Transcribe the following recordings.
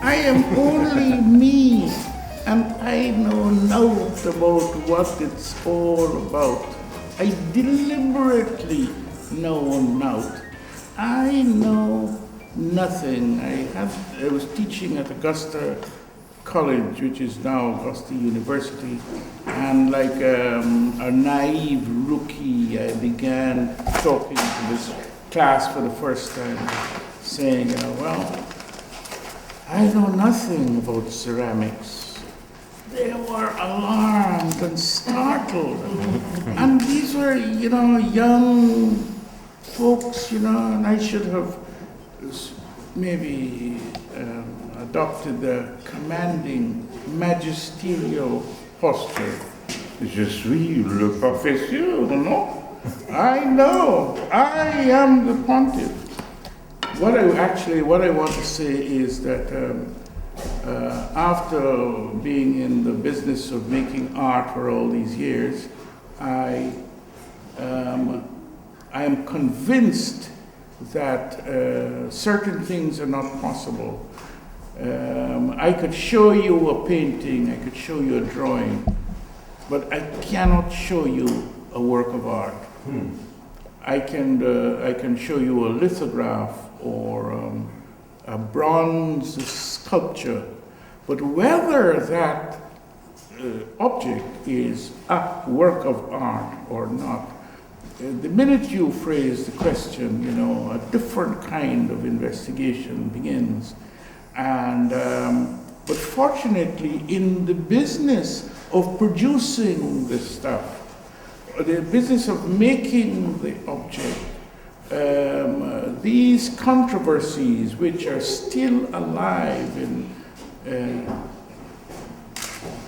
I am only me, and I know naught about what it's all about. I deliberately know naught. I know nothing. I was teaching at Augusta College, which is now Augusta University, and like a naive rookie, I began talking to this class for the first time, saying, well, I know nothing about ceramics. They were alarmed and startled. And these were, young folks, and I should have maybe adopted the commanding, magisterial posture. Je suis le professeur, non? I know, I am the pontiff. What I want to say is that after being in the business of making art for all these years, I am convinced that certain things are not possible. I could show you a painting, I could show you a drawing, but I cannot show you a work of art. I can show you a lithograph or a bronze sculpture, but whether that object is a work of art or not, the minute you phrase the question, a different kind of investigation begins. And but fortunately, in the business of producing this stuff, the business of making the object, these controversies which are still alive in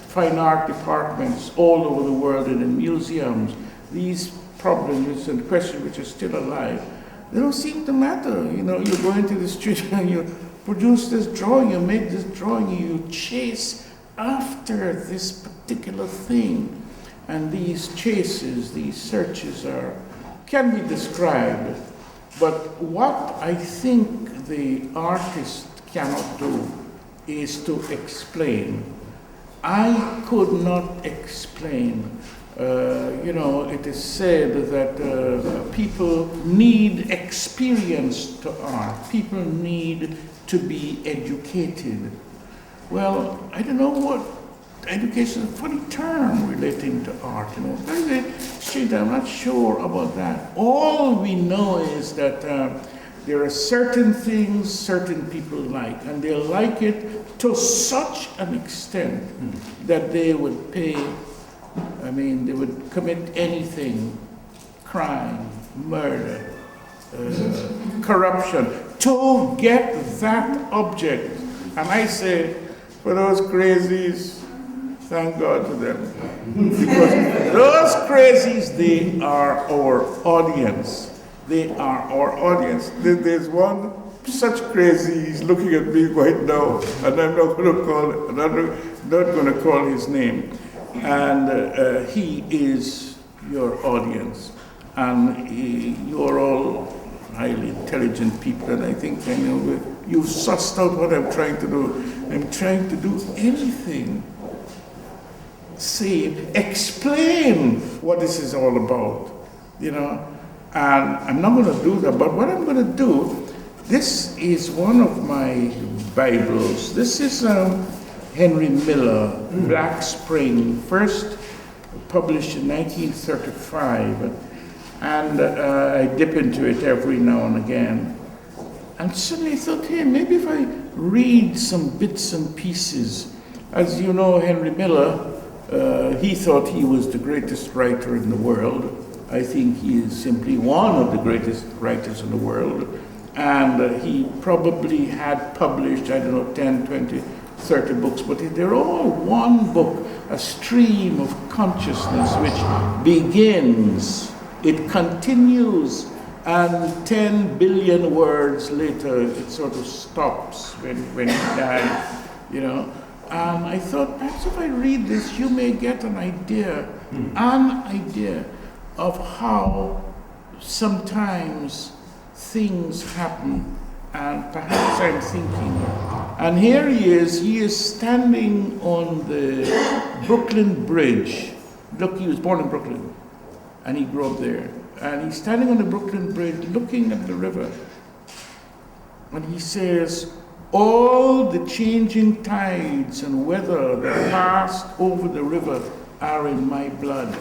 fine art departments all over the world and in museums, these problems and questions which are still alive, they don't seem to matter. You go into the street and you produce this drawing, you make this drawing, you chase after this particular thing. And these chases, these searches can be described. But what I think the artist cannot do is to explain. I could not explain. It is said that people need experience to art. People need to be educated. Well, I don't know what education is a funny term relating to art. I'm not sure about that. All we know is that there are certain things certain people like, and they like it to such an extent that they would they would commit anything, crime, murder, corruption, to get that object. And I say, for those crazies, thank God for them. Because those crazies, they are our audience. They are our audience. There's one such crazy, he's looking at me right now, and I'm not going to call his name. And he is your audience. And you're all highly intelligent people, and I think you've sussed out what I'm trying to do. I'm trying to do anything. Explain what this is all about, and I'm not going to do that, but what I'm going to do, this is one of my Bibles. This is Henry Miller, Black Spring, first published in 1935, and I dip into it every now and again. And suddenly I thought, hey, maybe if I read some bits and pieces. As you know, Henry Miller, he thought he was the greatest writer in the world. I think he is simply one of the greatest writers in the world. And he probably had published, 10, 20, 30 books, but they're all one book, a stream of consciousness which begins, it continues, and 10 billion words later, it sort of stops when he died, And I thought, perhaps if I read this, you may get an idea of how sometimes things happen, and perhaps I'm thinking, And here he is standing on the Brooklyn Bridge. Look, he was born in Brooklyn, and he grew up there. And he's standing on the Brooklyn Bridge looking at the river. And he says, all the changing tides and weather that passed over the river are in my blood.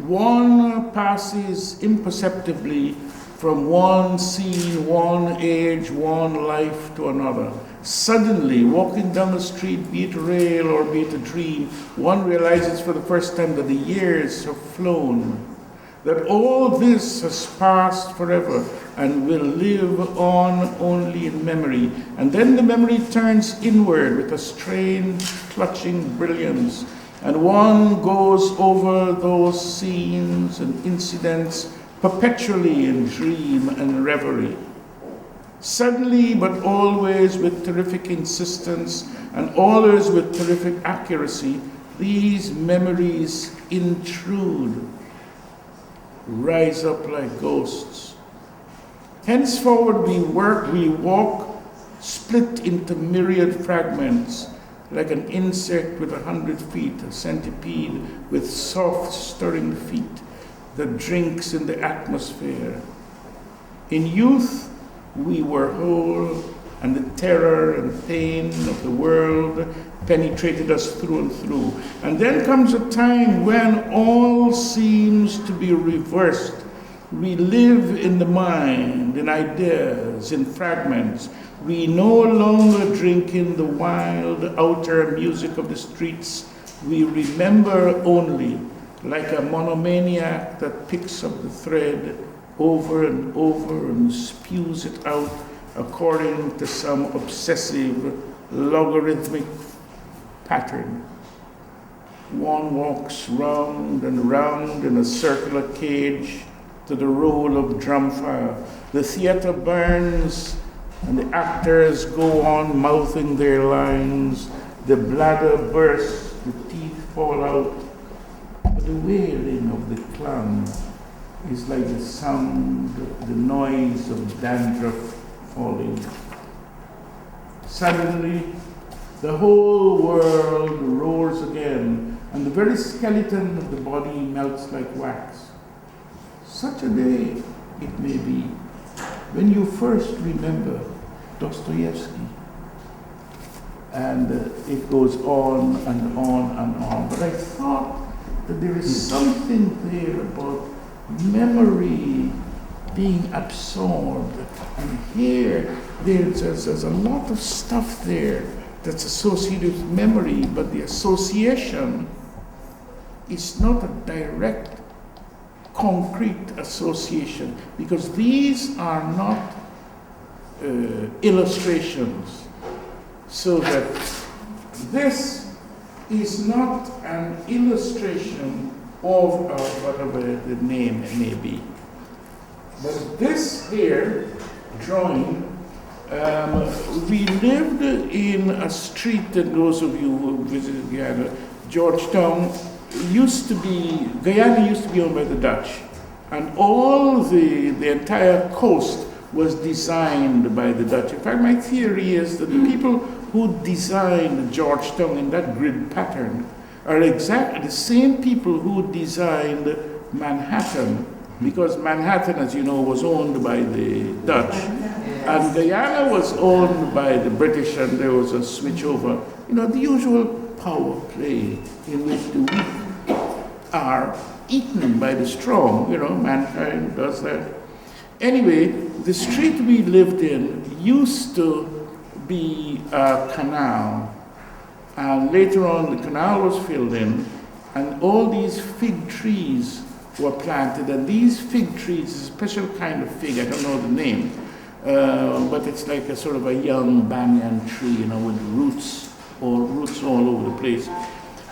One passes imperceptibly from one scene, one age, one life to another. Suddenly, walking down the street, be it real or be it a dream, one realizes for the first time that the years have flown, that all this has passed forever and will live on only in memory. And then the memory turns inward with a strange, clutching brilliance, and one goes over those scenes and incidents perpetually in dream and reverie. Suddenly, but always with terrific insistence and always with terrific accuracy, these memories intrude, rise up like ghosts. Henceforward we walk split into myriad fragments, like an insect with 100 feet, a centipede with soft stirring feet that drinks in the atmosphere. In youth, we were whole, and the terror and pain of the world penetrated us through and through. And then comes a time when all seems to be reversed. We live in the mind, in ideas, in fragments. We no longer drink in the wild outer music of the streets. We remember only, like a monomaniac that picks up the thread over and over and spews it out according to some obsessive logarithmic pattern. One walks round and round in a circular cage to the roll of drum fire. The theater burns and the actors go on mouthing their lines. The bladder bursts, the teeth fall out. But the wailing of the clown is like the sound, the noise of dandruff falling. Suddenly, the whole world roars again, and the very skeleton of the body melts like wax. Such a day it may be when you first remember Dostoevsky. And it goes on and on and on. But I thought that there is something there about memory being absorbed. And here, there's a lot of stuff there that's associated with memory, but the association is not a direct, concrete association, because these are not illustrations. So that this is not an illustration of whatever the name may be. But this here drawing, we lived in a street that those of you who visited Guyana, Georgetown, Guyana used to be owned by the Dutch. And all the entire coast was designed by the Dutch. In fact, my theory is that the people who designed Georgetown in that grid pattern are exactly the same people who designed Manhattan, because Manhattan, as you know, was owned by the Dutch, and Guyana was owned by the British, and there was a switchover. You know, the usual power play in which the weak are eaten by the strong. You know, mankind does that. Anyway, the street we lived in used to be a canal, and later on the canal was filled in, and all these fig trees were planted, and these fig trees, a special kind of fig, I don't know the name, but it's like a sort of a young banyan tree, you know, with roots all over the place.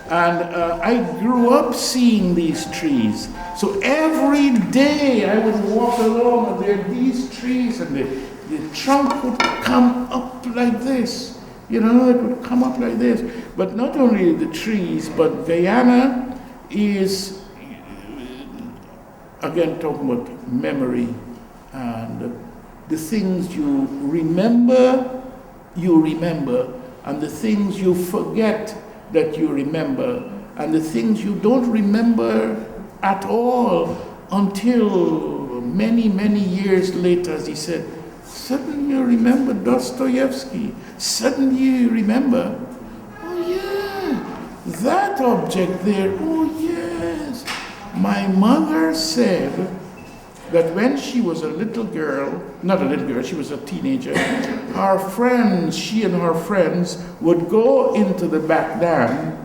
And I grew up seeing these trees. So every day I would walk along and there are these trees, and the trunk would come up like this. You know, it would come up like this. But not only the trees, but Guyana is, again talking about memory, and the things you remember, and the things you forget that you remember, and the things you don't remember at all until many, many years later, as he said, suddenly you remember Dostoevsky. Suddenly you remember, oh yeah, that object there, oh yes. My mother said that when she was a little girl, not a little girl, she was a teenager, her friends, she and her friends would go into the back dam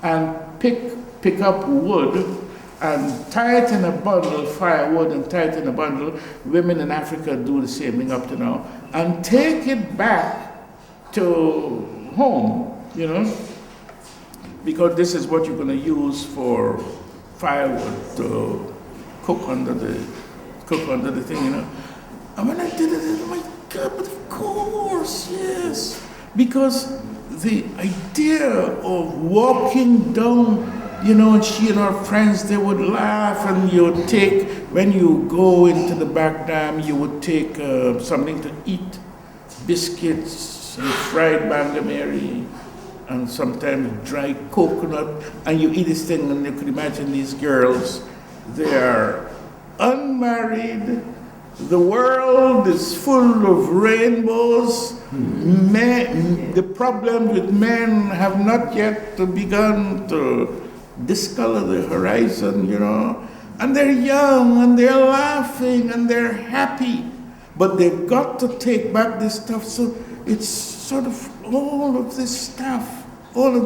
and pick up wood and tie it in a bundle, firewood, and tie it in a bundle. Women in Africa do the same thing up to now, and take it back to home, because this is what you're going to use for firewood to cook under the thing, And when I did it, oh my God, but of course, yes, because the idea of walking down, and she and her friends, they would laugh, and you would take, when you go into the back dam, you would take something to eat, biscuits, fried bangameri, and sometimes dry coconut, and you eat this thing, and you could imagine these girls, they are unmarried, the world is full of rainbows, the problems with men have not yet begun to discolor the horizon, and they're young, and they're laughing, and they're happy, but they've got to take back this stuff, so it's sort of all of this stuff. Now,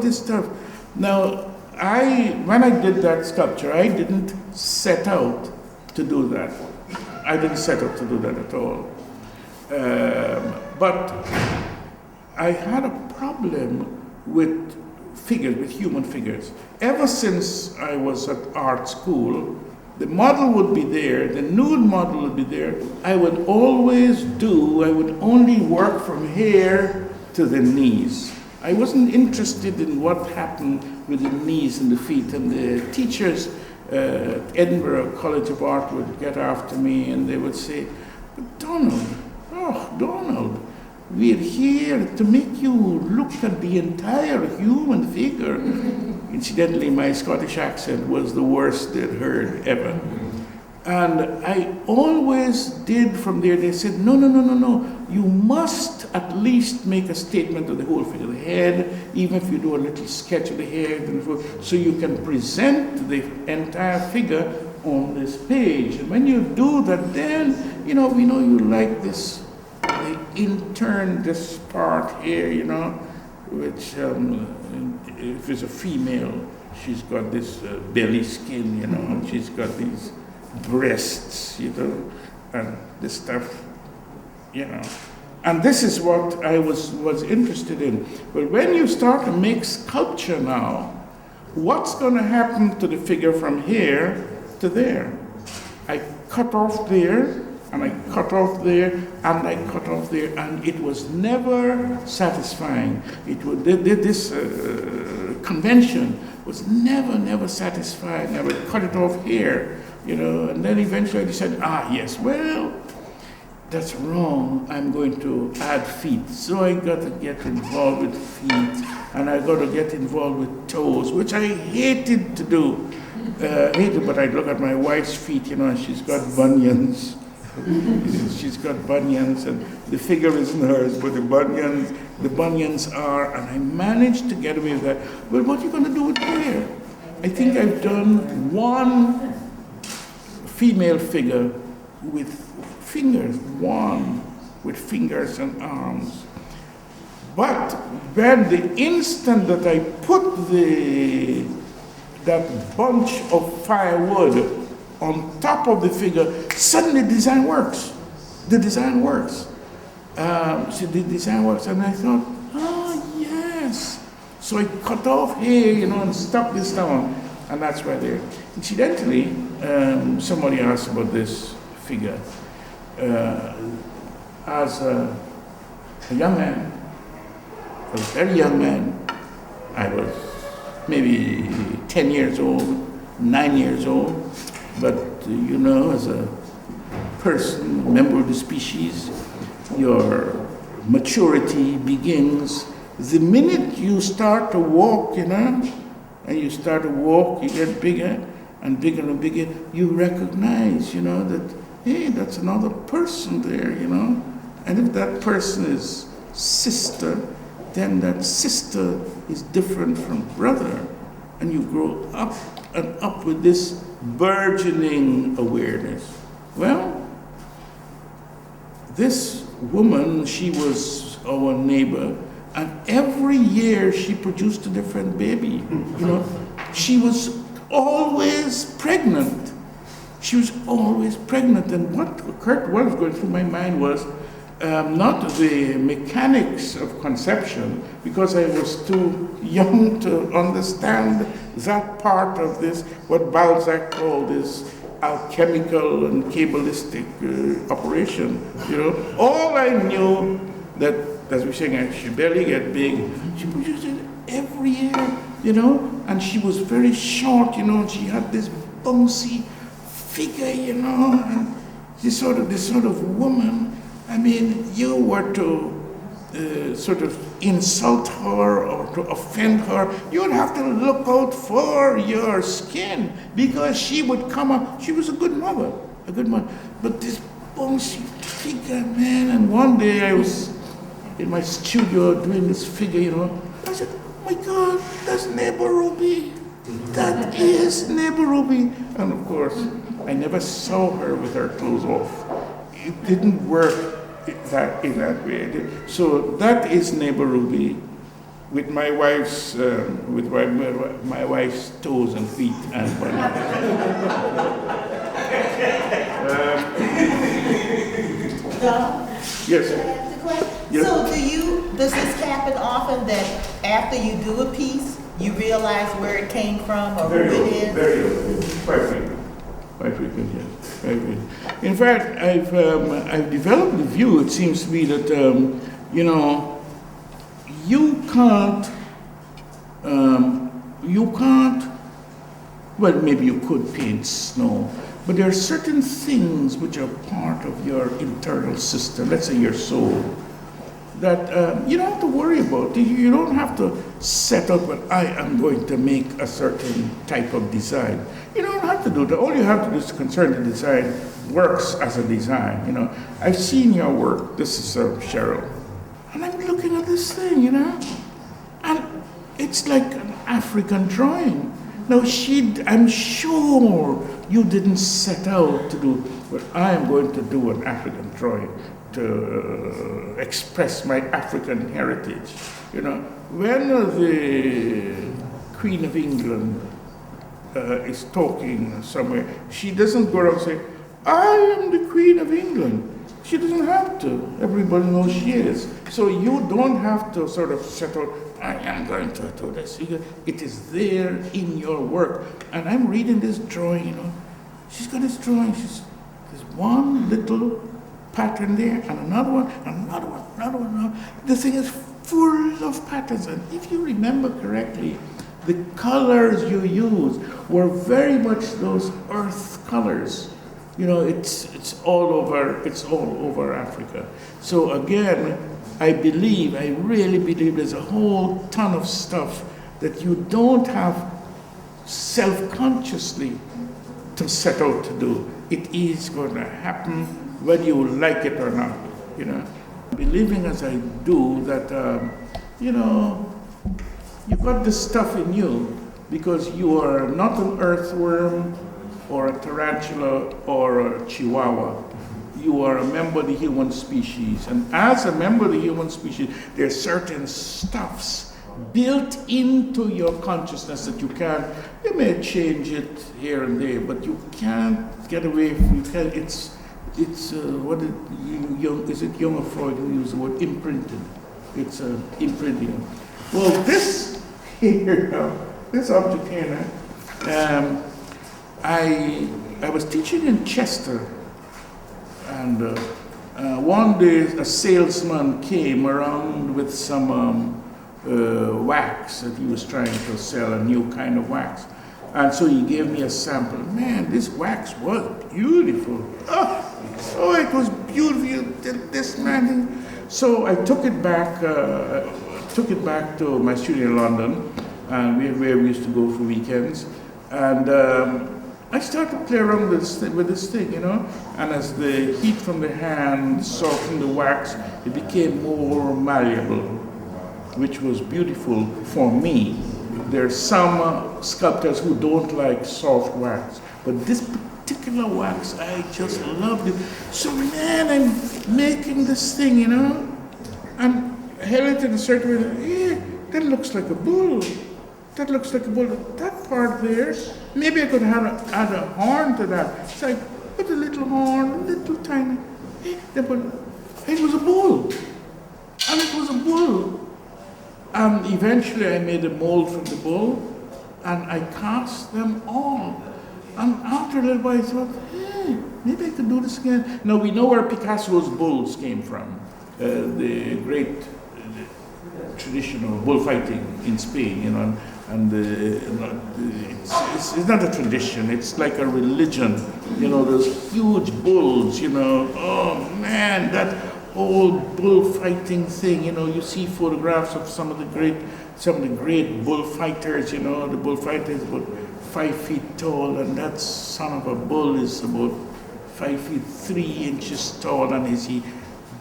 when I did that sculpture, I didn't set out to do that. I didn't set out to do that at all. But I had a problem with figures, with human figures. Ever since I was at art school, the model would be there, the nude model would be there. I would only work from here to the knees. I wasn't interested in what happened with the knees and the feet, and the teachers at Edinburgh College of Art would get after me, and they would say, "But Donald, we're here to make you look at the entire human figure." Incidentally, my Scottish accent was the worst they'd heard ever. And I always did from there, they said, no, you must at least make a statement of the whole figure, the head, even if you do a little sketch of the head, so you can present the entire figure on this page. And when you do that, then, we know you like this, they intern this part here, which if it's a female, she's got this belly skin, and she's got these breasts, and this stuff, And this is what I was interested in. But when you start to make sculpture now, what's going to happen to the figure from here to there? I cut off there, and I cut off there, and I cut off there, and it was never satisfying. This convention was never satisfying. I would cut it off here, and then eventually I decided, yes, well, that's wrong, I'm going to add feet. So I got to get involved with feet, and I got to get involved with toes, which I hated to do. But I look at my wife's feet, and she's got bunions. She's got bunions, and the figure isn't hers, but the bunions are, and I managed to get away with that. Well, what are you going to do with hair? I think I've done one female figure with fingers, one with fingers and arms. But when the instant that I put that bunch of firewood on top of the figure, suddenly the design works. The design works. And I thought, yes. So I cut off here, and stuck this down, and that's why there. Incidentally, somebody asked about this figure. As a young man, a very young man, I was maybe 10 years old, 9 years old, but as a person, a member of the species. Your maturity begins the minute you start to walk, and you start to walk, you get bigger and bigger and bigger, you recognize, that, hey, that's another person there, And if that person is sister, then that sister is different from brother. And you grow up and up with this burgeoning awareness. Well, this woman, she was our neighbor, and every year she produced a different baby. She was always pregnant. She was always pregnant. And what was going through my mind was not the mechanics of conception, because I was too young to understand that part of this, what Balzac called this alchemical and Kabbalistic operation. All I knew that, as we're saying, she barely get big. She produced it every year, and she was very short, and she had this bouncy figure, and this sort of woman. I mean, you were to sort of insult her or to offend her, you would have to look out for your skin, because she would come up. She was a good mother. But this bouncy figure, man, and one day I was in my studio doing this figure, I said, oh my God, that's neighbor Ruby. That is neighbor Ruby. And of course, I never saw her with her clothes off. It didn't work in that way. So that is neighbor Ruby, with my wife's my wife's toes and feet and body. Yes. Yes. So does this happen often, that after you do a piece, you realize where it came from or who it is? Very often. Quite frequent, yes. Very frequent. In fact, I've developed the view, it seems to me, that, you can't, well, maybe you could paint snow, but there are certain things which are part of your internal system, let's say your soul, that you don't have to worry about. You don't have to set up what I am going to make a certain type of design. You don't have to do that. All you have to do is concern the design works as a design. I've seen your work. This is Cheryl. And I'm looking at this thing, and it's like an African drawing. Now, I'm sure you didn't set out to do what I am going to do, an African drawing, to express my African heritage. When the Queen of England is talking somewhere, she doesn't go around saying, I am the Queen of England. She doesn't have to. Everybody knows she is. So you don't have to sort of set out, I am going to do this. It is there in your work. And I'm reading this drawing, She's got this drawing. There's one little pattern there, and another one, another one. The thing is full of patterns. And if you remember correctly, the colors you used were very much those earth colors. It's all over Africa. So again, I really believe there's a whole ton of stuff that you don't have self-consciously to set out to do. It is going to happen whether you like it or not, Believing as I do that, you've got this stuff in you because you are not an earthworm or a tarantula or a chihuahua. You are a member of the human species. And as a member of the human species, there are certain stuffs built into your consciousness that you may change it here and there, but you can't get away from it. Is it Jung or Freud who used the word imprinted? It's imprinting. Well, this here, this object here, I was teaching in Chester, and one day a salesman came around with some wax that he was trying to sell, a new kind of wax. And so he gave me a sample. Man, this wax was beautiful. Oh, Oh, it was beautiful. You did this, man. So I took it back. To my studio in London, and where we used to go for weekends. And I started to play around with this thing, you know. And as the heat from the hand softened the wax, it became more malleable, which was beautiful for me. There are some sculptors who don't like soft wax, but this particular wax, I just loved it. So man, I'm making this thing, you know, and held it in a certain way. That looks like a bull. That looks like a bull. That part there, maybe I could add a horn to that. So I put a little horn, little tiny. It was a bull, and it was a bull. And eventually I made a mold from the bull, and I cast them all. And after a little while I thought, hey, maybe I could do this again. Now we know where Picasso's bulls came from. The great tradition of bullfighting in Spain, you know, and it's not a tradition, it's like a religion, you know, those huge bulls, you know, oh man, that old bullfighting thing, you know, you see photographs of some of the great bullfighters, you know, the bullfighter is about 5 feet tall, and that son of a bull is about 5 feet 3 inches tall, and as he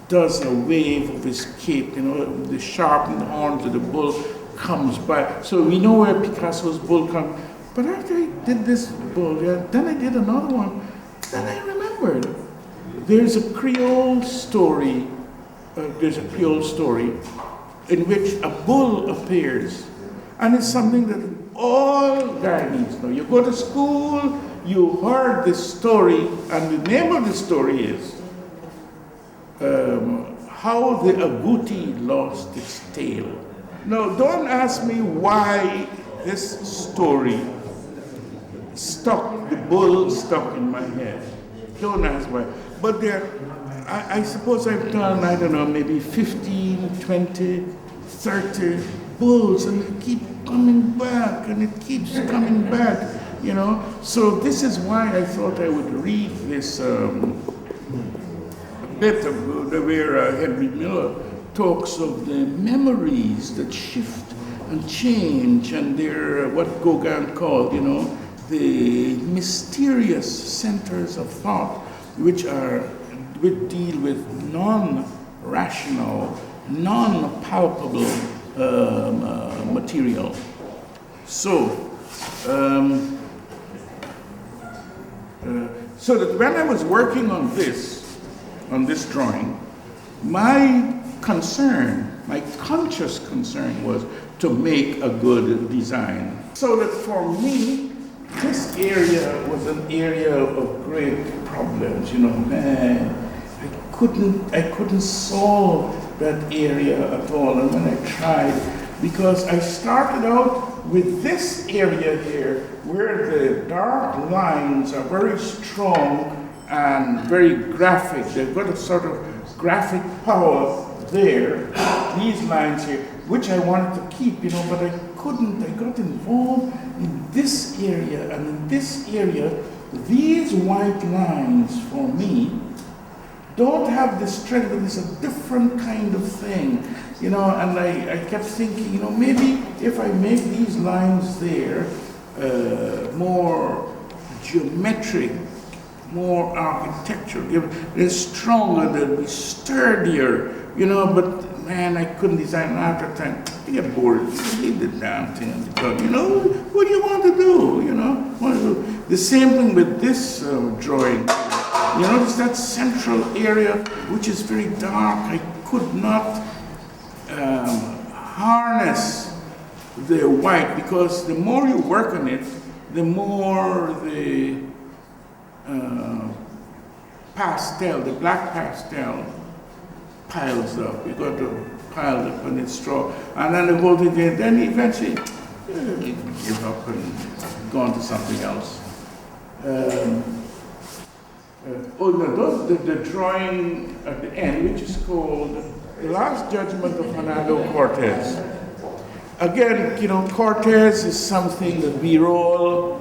does a wave of his cape, you know, the sharpened horns of the bull comes by. So we know where Picasso's bull comes. But after I did this bull, then I did another one. Then I remembered there's a Creole story. In which a bull appears, and it's something that all Guyanese know. You go to school, you heard this story, and the name of the story is How the Agouti Lost Its Tail. Now, don't ask me why this story the bull stuck in my head. Don't ask why. But I suppose I've done, I don't know, maybe 15, 20, 30 bulls, and they keep coming back, and it keeps coming back, you know. So this is why I thought I would read this bit of where Henry Miller talks of the memories that shift and change, and they're what Gauguin called, you know, the mysterious centers of thought, which deal with non-rational, non-palpable material. So, so that when I was working on this drawing, my conscious concern was to make a good design. So that for me, this area was an area of great problems, you know, man. I couldn't solve that area at all, and when I tried, because I started out with this area here, where the dark lines are very strong and very graphic. They've got a sort of graphic power there, these lines here, which I wanted to keep, you know, but I couldn't. I got involved in this area, and in this area, these white lines for me don't have the strength, but it's a different kind of thing, you know, and I kept thinking, you know, maybe if I make these lines there more geometric, more architectural, they're stronger, they'll be sturdier, you know, but man, I couldn't design it after time. You get bored, leave the damn thing on the gun, you know, what do you want to do, you know? The same thing with this drawing. You notice that central area, which is very dark. I could not harness the white, because the more you work on it, the more the pastel, the black pastel, piles up. You got to pile up on its straw, and then the whole thing. Then eventually, you give up and go on to something else. The drawing at the end, which is called The Last Judgment of Hernando Cortez. Again, you know, Cortez is something that we all,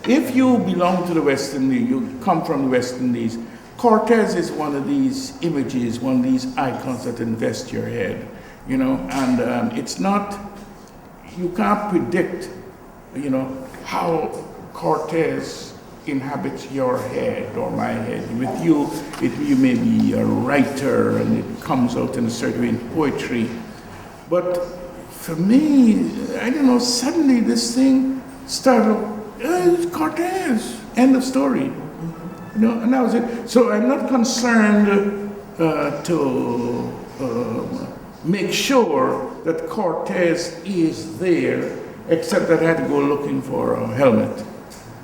if you belong to the West Indies, you come from the West Indies, Cortez is one of these images, one of these icons that invest your head, you know, and it's not, you can't predict, you know, how Cortez inhabits your head or my head. With you, you may be a writer and it comes out in a certain way in poetry. But for me, I don't know, suddenly this thing started, it's Cortez, end of story. You know, and that was it. So I'm not concerned to make sure that Cortez is there, except that I had to go looking for a helmet.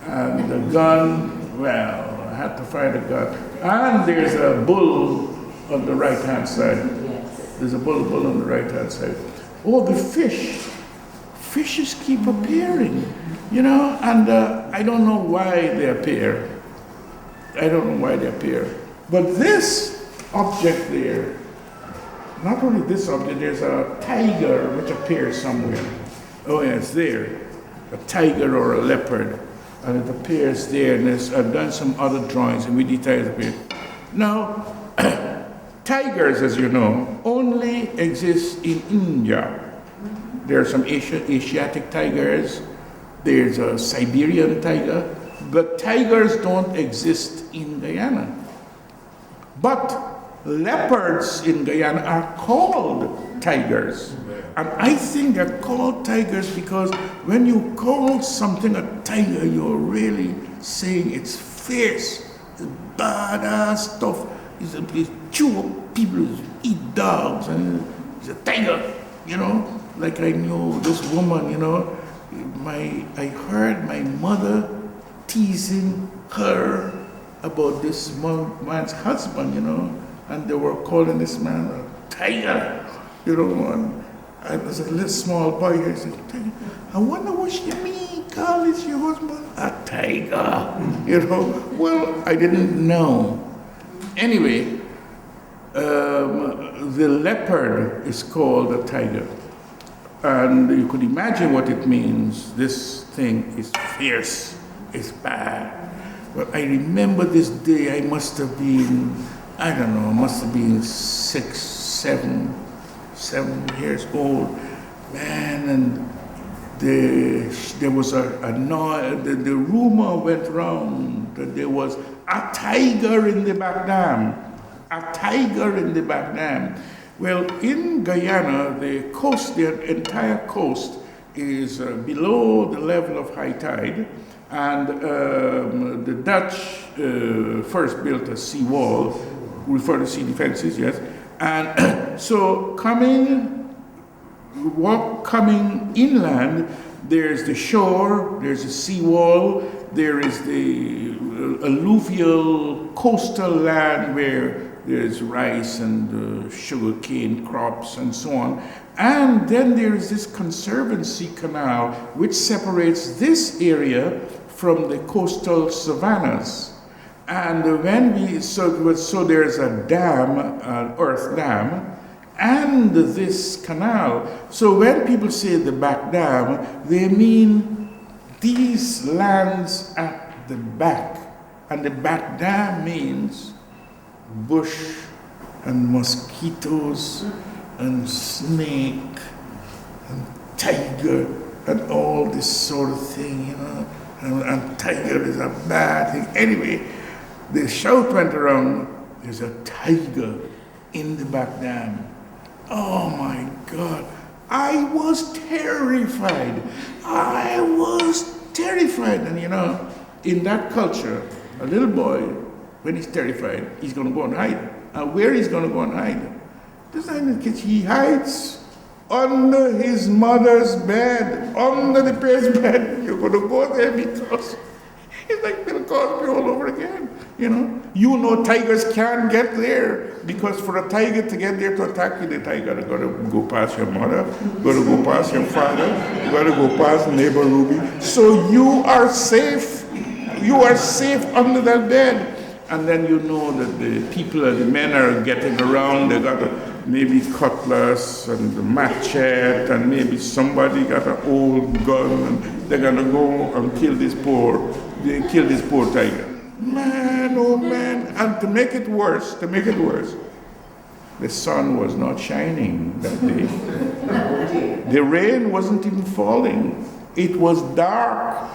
And the gun, well, I had to find a gun. And there's a bull on the right-hand side. There's a bull on the right-hand side. Oh, the fishes keep appearing, you know, and I don't know why they appear. I don't know why they appear. But this object there, not only this object, there's a tiger which appears somewhere. Oh yeah, it's there. A tiger or a leopard. And it appears there, and I've done some other drawings, and we detail it. Now, tigers, as you know, only exist in India. There are some Asiatic tigers. There's a Siberian tiger. But tigers don't exist in Guyana. But leopards in Guyana are called tigers. And I think they're called tigers because when you call something a tiger, you're really saying it's fierce, it's badass stuff. It's chew up people, eat dogs, and it's a tiger, you know? Like I know this woman, you know, I heard my mother teasing her about this man's husband, you know, and they were calling this man a tiger, you know, and I was a little small boy. I said, I wonder what she mean, calls your husband a tiger, you know. Well, I didn't know. Anyway, the leopard is called a tiger. And you could imagine what it means. This thing is fierce, it's bad. But I remember this day, I must have been, I don't know, must have been 6, 7 years old, man, and there was a noise, the rumor went round that there was a tiger in the back dam, a tiger in the back dam. Well, in Guyana, the coast, the entire coast is below the level of high tide, and the Dutch first built a seawall, referred to sea defenses, yes, and so coming inland, there's the shore, there's a seawall, there is the alluvial coastal land where there's rice and sugar cane crops and so on. And then there is this conservancy canal which separates this area from the coastal savannas. And when so there's a dam, an earth dam, and this canal. So when people say the back dam, they mean these lands at the back. And the back dam means bush and mosquitoes and snake and tiger and all this sort of thing, you know. And tiger is a bad thing. Anyway, the shout went around, there's a tiger in the back dam. Oh my God. I was terrified. I was terrified. And you know, in that culture, a little boy, when he's terrified, he's going to go and hide. And where he's going to go and hide? This time in the kitchen, he hides under his mother's bed, under the parents' bed. You're going to go there because it's like Bill Cosby all over again. You know, tigers can't get there because for a tiger to get there to attack you, the tiger got to go past your mother, got to go past your father, got to go past neighbor Ruby. So you are safe. You are safe under that bed. And then you know that the men are getting around. They got maybe cutlass and a machete, and maybe somebody got an old gun, and they're gonna go and kill this poor tiger. Man, oh man. And to make it worse, the sun was not shining that day. The rain wasn't even falling. It was dark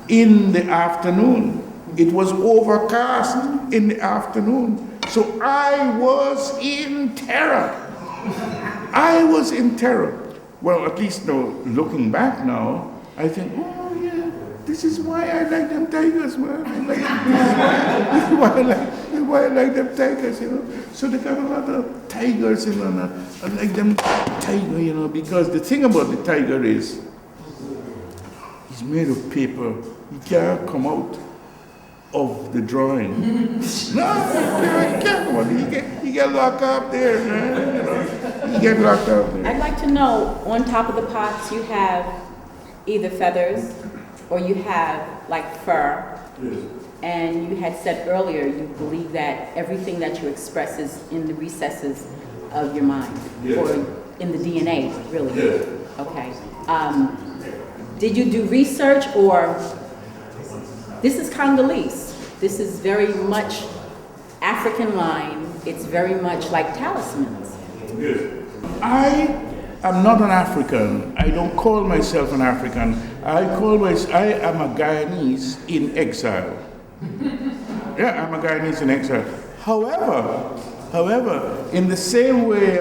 in the afternoon. It was overcast in the afternoon. So I was in terror. I was in terror. Well, at least now, looking back now, I think, oh yeah, this is why I like them tigers, man. This is why I like them tigers, you know. So they got a lot of tigers, you know, and I like them tiger, you know, because the thing about the tiger is, he's made of paper. He can't come out of the drawing. No, he can't come out. He get locked up there, man. You know, he get locked up there. I'd like to know, on top of the pots, you have either feathers or you have like fur. Yes. And you had said earlier you believe that everything that you express is in the recesses of your mind, Yes. or in the DNA, really. Yes. Okay. Did you do research, or this is Congolese? This is very much African line. It's very much like talismans. Yes. I am not an African. I don't call myself an African. I am a Guyanese in exile. Yeah, I'm a Guyanese in exile. However, in the same way,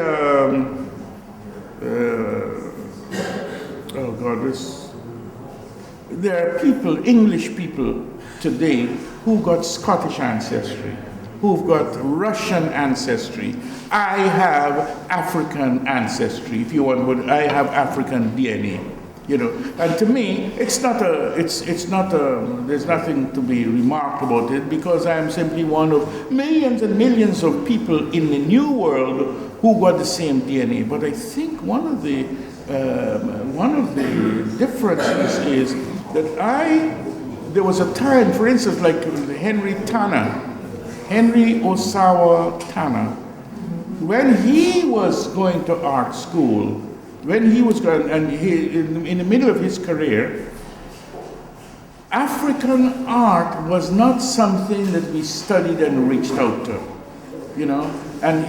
there are people, English people today, who got Scottish ancestry, who've got Russian ancestry. I have African ancestry, if you want, but I have African DNA. You know, and to me, it's not there's nothing to be remarked about it, because I am simply one of millions and millions of people in the new world who got the same DNA. But I think one of the differences is that there was a time, for instance, like Henry Osawa Tanner, when he was going to art school, when he was going, and in the middle of his career, African art was not something that we studied and reached out to, you know. And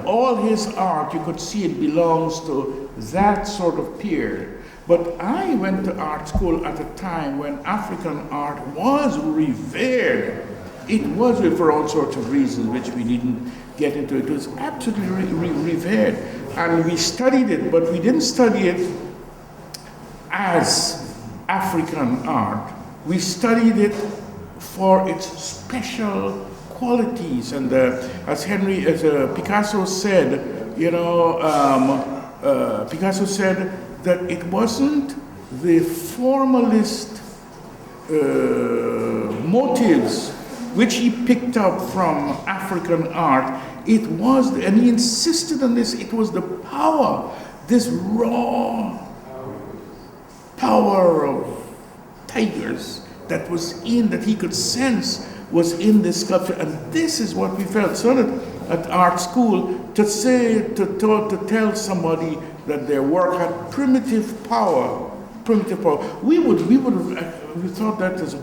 all his art, you could see it belongs to that sort of period. But I went to art school at a time when African art was revered. It was for all sorts of reasons, which we didn't get into. It was absolutely revered. And we studied it, but we didn't study it as African art. We studied it for its special qualities. And as Picasso said, you know, Picasso said that it wasn't the formalist motives which he picked up from African art. It was, and he insisted on this, it was the power, this raw power of tigers that he could sense was in this sculpture. And this is what we felt. So that at art school, to tell somebody that their work had primitive power, we thought that as a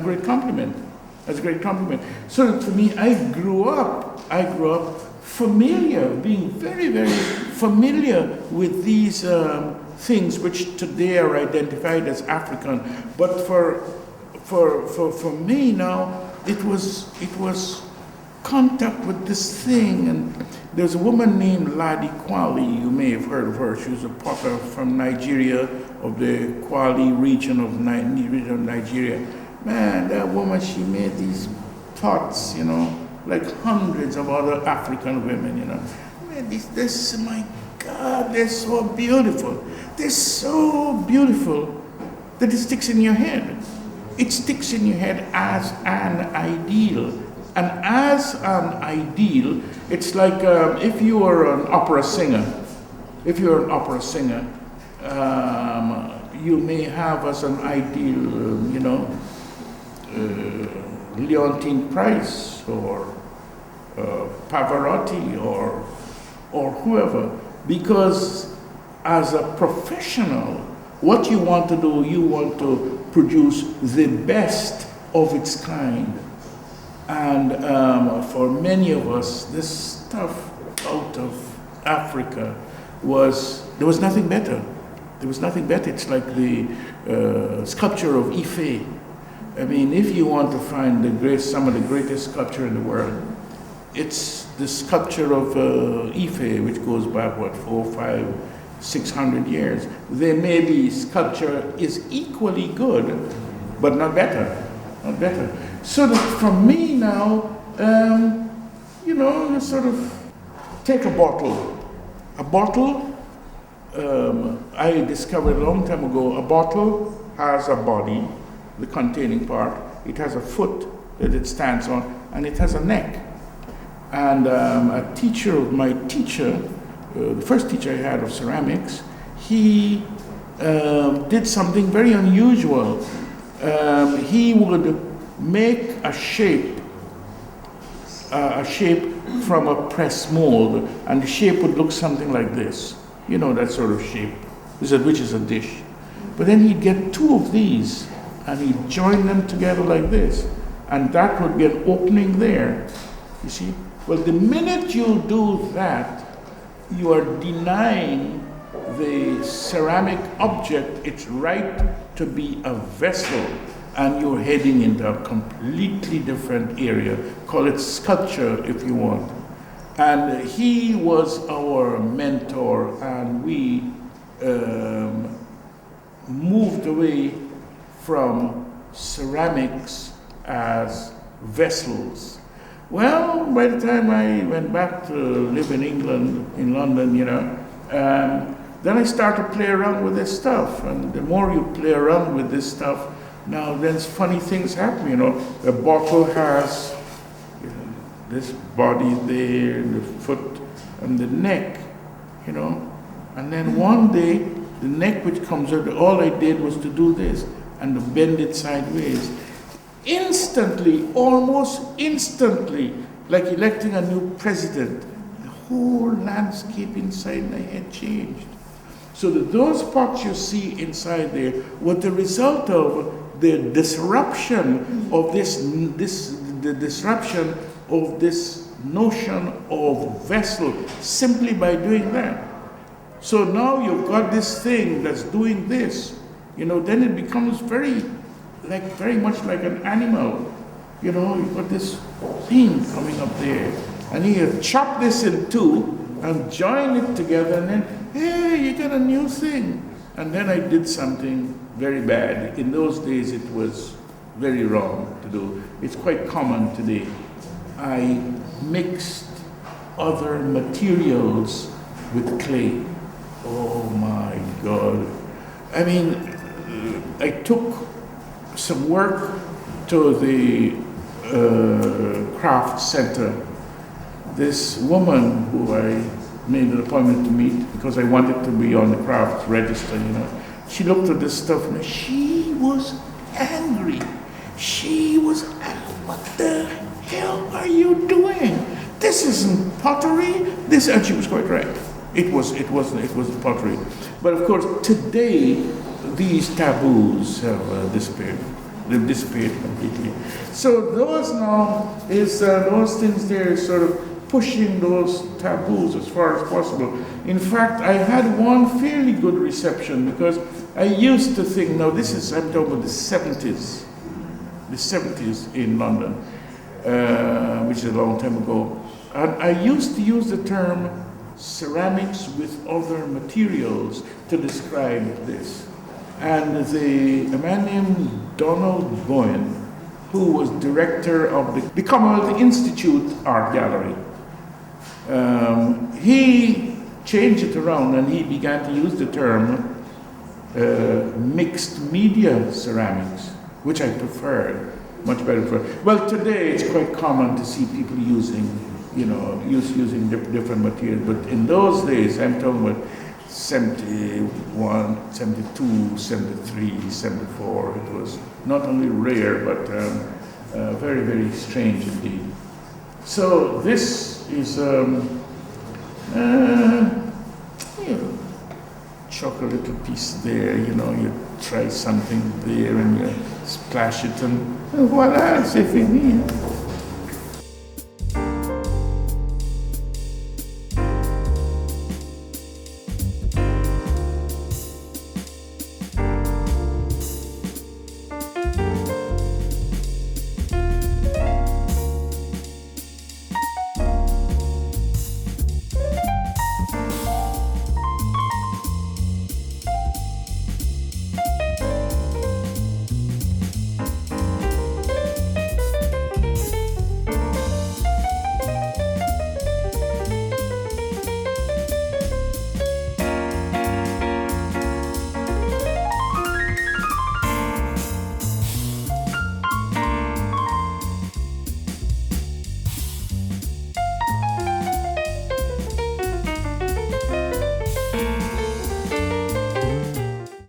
great compliment. As a great compliment. So for me, I grew up familiar, being very, very familiar with these things which today are identified as African. But for me now, it was contact with this thing. And there's a woman named Ladi Kwali. You may have heard of her. She was a potter from Nigeria, of the Kwali region of Nigeria. Man, that woman, she made these pots, you know, like hundreds of other African women, you know. Man, this, my God, they're so beautiful. They're so beautiful that it sticks in your head. It sticks in your head as an ideal. And as an ideal, it's like if you are an opera singer, you may have as an ideal, you know, Leontine Price or Pavarotti or whoever, because as a professional, what you want to do, you want to produce the best of its kind. And for many of us, this stuff out of Africa there was nothing better. There was nothing better. It's like the sculpture of Ife. I mean, if you want to find some of the greatest sculpture in the world, it's the sculpture of Ife, which goes back, 400, 500, 600 years. There may be sculpture is equally good, but not better. Not better. So that for me now, you sort of take a bottle. A bottle, I discovered a long time ago, a bottle has a body, the containing part, it has a foot that it stands on, and it has a neck. And my teacher, the first teacher I had of ceramics, he did something very unusual. He would make a shape from a press mold, and the shape would look something like this. You know, that sort of shape, which is a dish. But then he'd get two of these, and he'd join them together like this, and that would be an opening there, you see? Well, the minute you do that, you are denying the ceramic object its right to be a vessel, and you're heading into a completely different area. Call it sculpture if you want. And he was our mentor, and we moved away from ceramics as vessels. Well, by the time I went back to live in England, in London, then I started to play around with this stuff. And the more you play around with this stuff, now then funny things happen, The bottle has this body there, the foot and the neck, And then one day, the neck which comes out, all I did was to do this and to bend it sideways. Instantly, almost instantly, like electing a new president, the whole landscape inside my head changed. So that those spots you see inside there were the result of the disruption of the disruption of this notion of vessel simply by doing that. So now you've got this thing that's doing this, then it becomes very much like an animal. You've got this thing coming up there, and you chop this in two and join it together, and then, hey, you get a new thing. And then I did something very bad. In those days, it was very wrong to do. It's quite common today. I mixed other materials with clay. Oh my God. I mean, I took some work to the craft center. This woman who I made an appointment to meet because I wanted to be on the craft register, she looked at this stuff and she was angry. She was angry. What the hell are you doing? This isn't pottery. And she was quite right. It was pottery. But of course, today, these taboos have disappeared. They've disappeared completely. So those now is those things there is sort of pushing those taboos as far as possible. In fact, I had one fairly good reception because I used to think, I'm talking about the 70s in London, which is a long time ago. And I used to use the term ceramics with other materials to describe this. And a man named Donald Bowen, who was director of the Commonwealth Institute Art Gallery, he changed it around and he began to use the term mixed media ceramics, which I preferred, much better. Well, today it's quite common to see people using different materials, but in those days, I'm talking about 71, 72, 73, 74, it was not only rare, but very, very strange indeed. So this is chuck a little piece there, you know, you try something there and you splash it and voila, c'est fini.